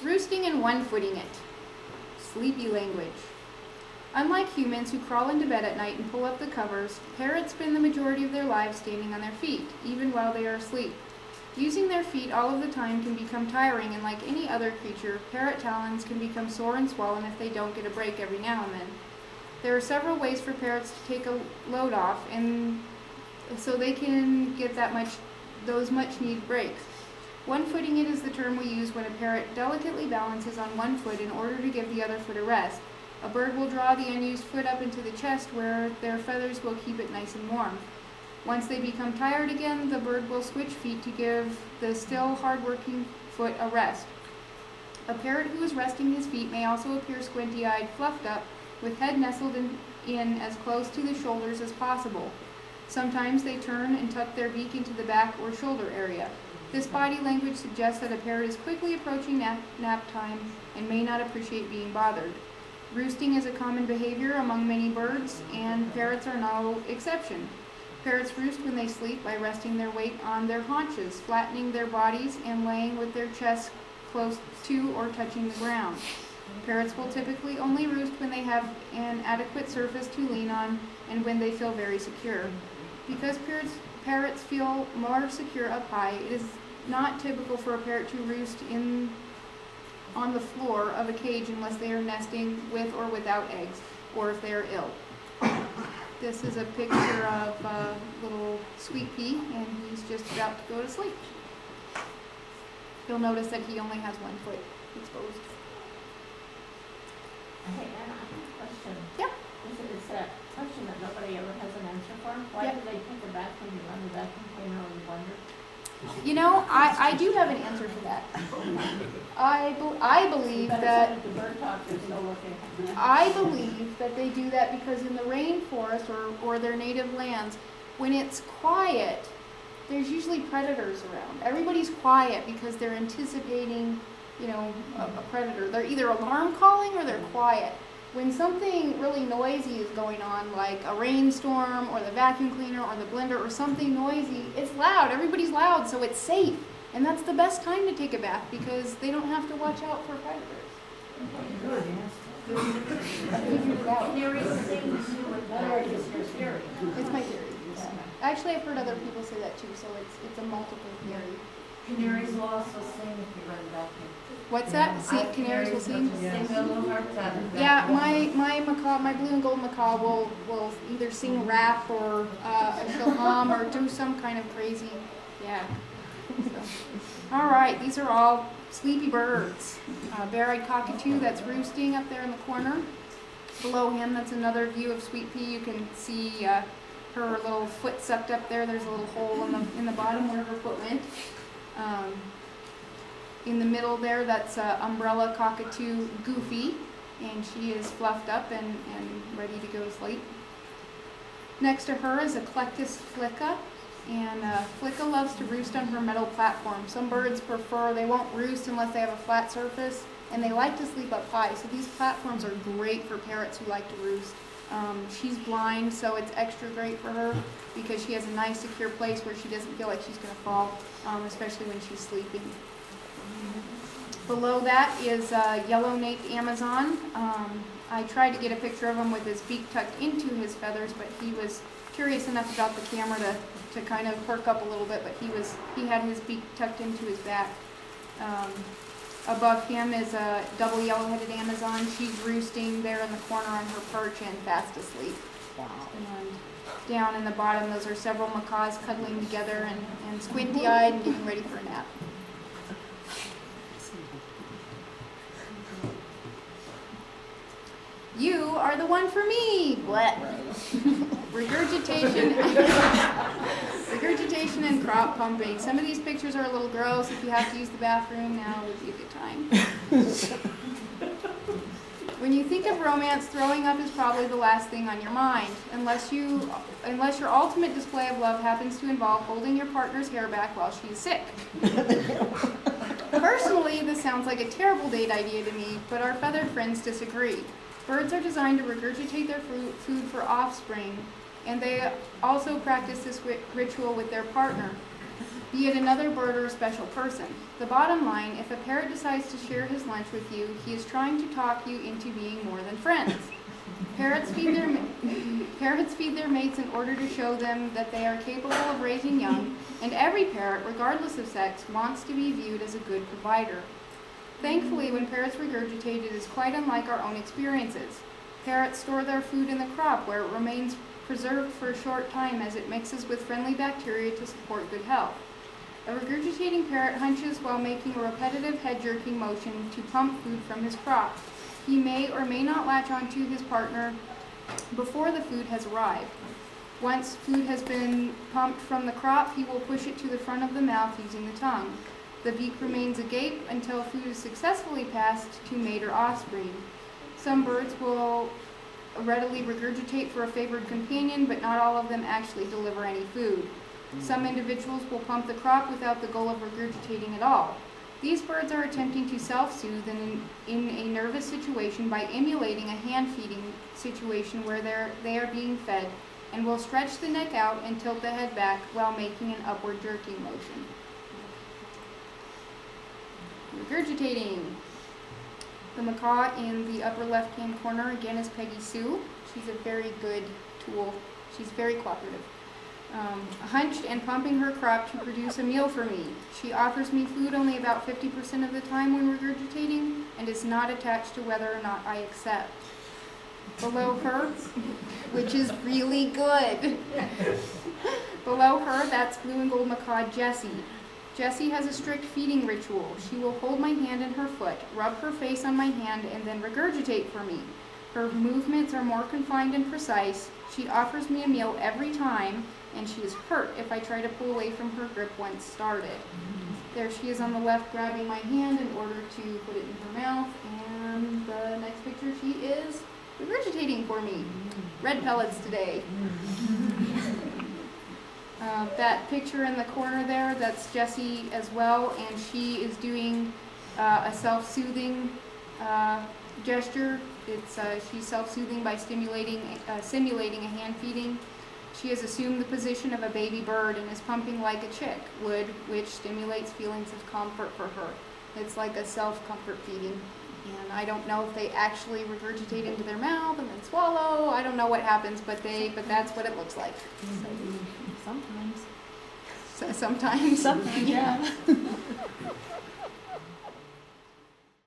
Roosting and one-footing it. Sleepy language. Unlike humans who crawl into bed at night and pull up the covers, parrots spend the majority of their lives standing on their feet, even while they are asleep. Using their feet all of the time can become tiring, and like any other creature, parrot talons can become sore and swollen if they don't get a break every now and then. There are several ways for parrots to take a load off, and so they can get those much-needed breaks. One-footing it is the term we use when a parrot delicately balances on one foot in order to give the other foot a rest. A bird will draw the unused foot up into the chest where their feathers will keep it nice and warm. Once they become tired again, the bird will switch feet to give the still hard-working foot a rest. A parrot who is resting his feet may also appear squinty-eyed, fluffed up, with head nestled in as close to the shoulders as possible. Sometimes they turn and tuck their beak into the back or shoulder area. This body language suggests that a parrot is quickly approaching nap time and may not appreciate being bothered. Roosting is a common behavior among many birds, and parrots are no exception. Parrots roost when they sleep by resting their weight on their haunches, flattening their bodies, and laying with their chests close to or touching the ground. Parrots will typically only roost when they have an adequate surface to lean on and when they feel very secure. Because parrots feel more secure up high, it is not typical for a parrot to roost on the floor of a cage unless they are nesting with or without eggs, or if they are ill. This is a picture of little Sweet Pea, and he's just about to go to sleep. You'll notice that he only has one foot exposed. Hey, Anna, I have a question. Yeah. It's a question that nobody ever has an answer for. Why do they take a bath when you run the vacuum cleaner or the blender? You know, I do have an answer for that. I believe that The bird talkers still looking. I believe that they do that because in the rainforest or their native lands, when it's quiet, there's usually predators around. Everybody's quiet because they're anticipating, a predator. They're either alarm calling or they're quiet. When something really noisy is going on, like a rainstorm or the vacuum cleaner or the blender or something noisy, it's loud. Everybody's loud, so it's safe. And that's the best time to take a bath because they don't have to watch out for predators. I figured it out. It's my theory. Yeah. Actually, I've heard other people say that too, so it's a multiple theory. Canaries will also sing if you run the vacuum. What's that? See, canaries will sing? Sing a little heart attack. Yeah, my macaw, my blue and gold macaw will either sing rap or she'll hum or do some kind of crazy, yeah. So. All right, these are all sleepy birds. Bare-eyed cockatoo that's roosting up there in the corner. Below him, that's another view of Sweet Pea. You can see her little foot sucked up there. There's a little hole in the bottom where her foot went. In the middle there, that's umbrella cockatoo Goofy, and she is fluffed up and ready to go to sleep. Next to her is Eclectus flicka, and flicka loves to roost on her metal platform. Some birds they won't roost unless they have a flat surface, and they like to sleep up high, so these platforms are great for parrots who like to roost. She's blind, so it's extra great for her because she has a nice secure place where she doesn't feel like she's going to fall, especially when she's sleeping. Below that is yellow-naped Amazon. I tried to get a picture of him with his beak tucked into his feathers, but he was curious enough about the camera to kind of perk up a little bit, but he had his beak tucked into his back. Above him is a double yellow-headed Amazon. She's roosting there in the corner on her perch and fast asleep. Wow. And down in the bottom, those are several macaws cuddling together and squinty-eyed and getting ready for a nap. You are the one for me. What? Regurgitation and crop pumping. Some of these pictures are a little gross. If you have to use the bathroom, now would be a good time. When you think of romance, throwing up is probably the last thing on your mind, unless your ultimate display of love happens to involve holding your partner's hair back while she's sick. Personally, this sounds like a terrible date idea to me, but our feathered friends disagree. Birds are designed to regurgitate their food for offspring, and they also practice this ritual with their partner. be it another bird or a special person. The bottom line, if a parrot decides to share his lunch with you, he is trying to talk you into being more than friends. Parrots feed their mates in order to show them that they are capable of raising young, and every parrot, regardless of sex, wants to be viewed as a good provider. Thankfully, when parrots regurgitate, it is quite unlike our own experiences. Parrots store their food in the crop, where it remains preserved for a short time as it mixes with friendly bacteria to support good health. A regurgitating parrot hunches while making a repetitive head-jerking motion to pump food from his crop. He may or may not latch onto his partner before the food has arrived. Once food has been pumped from the crop, he will push it to the front of the mouth using the tongue. The beak remains agape until food is successfully passed to mate or offspring. Some birds will readily regurgitate for a favored companion, but not all of them actually deliver any food. Some individuals will pump the crop without the goal of regurgitating at all. These birds are attempting to self-soothe in a nervous situation by emulating a hand-feeding situation where they are being fed, and will stretch the neck out and tilt the head back while making an upward jerking motion. Regurgitating. The macaw in the upper left-hand corner again is Peggy Sue. She's a very good tool. She's very cooperative. Hunched and pumping her crop to produce a meal for me. She offers me food only about 50% of the time when regurgitating, and is not attached to whether or not I accept. Below her, which is really good. Below her, that's blue and gold macaw Jessie. Jessie has a strict feeding ritual. She will hold my hand and her foot, rub her face on my hand, and then regurgitate for me. Her movements are more confined and precise. She offers me a meal every time, and she is hurt if I try to pull away from her grip once started. There she is on the left, grabbing my hand in order to put it in her mouth, and the next picture, she is regurgitating for me. Red pellets today. That picture in the corner there, that's Jessie as well, and she is doing a self-soothing gesture. She's self-soothing by simulating a hand feeding. She has assumed the position of a baby bird and is pumping like a chick would, which stimulates feelings of comfort for her. It's like a self-comfort feeding. And I don't know if they actually regurgitate into their mouth and then swallow. I don't know what happens, but that's what it looks like. Sometimes. Sometimes. Sometimes, yeah.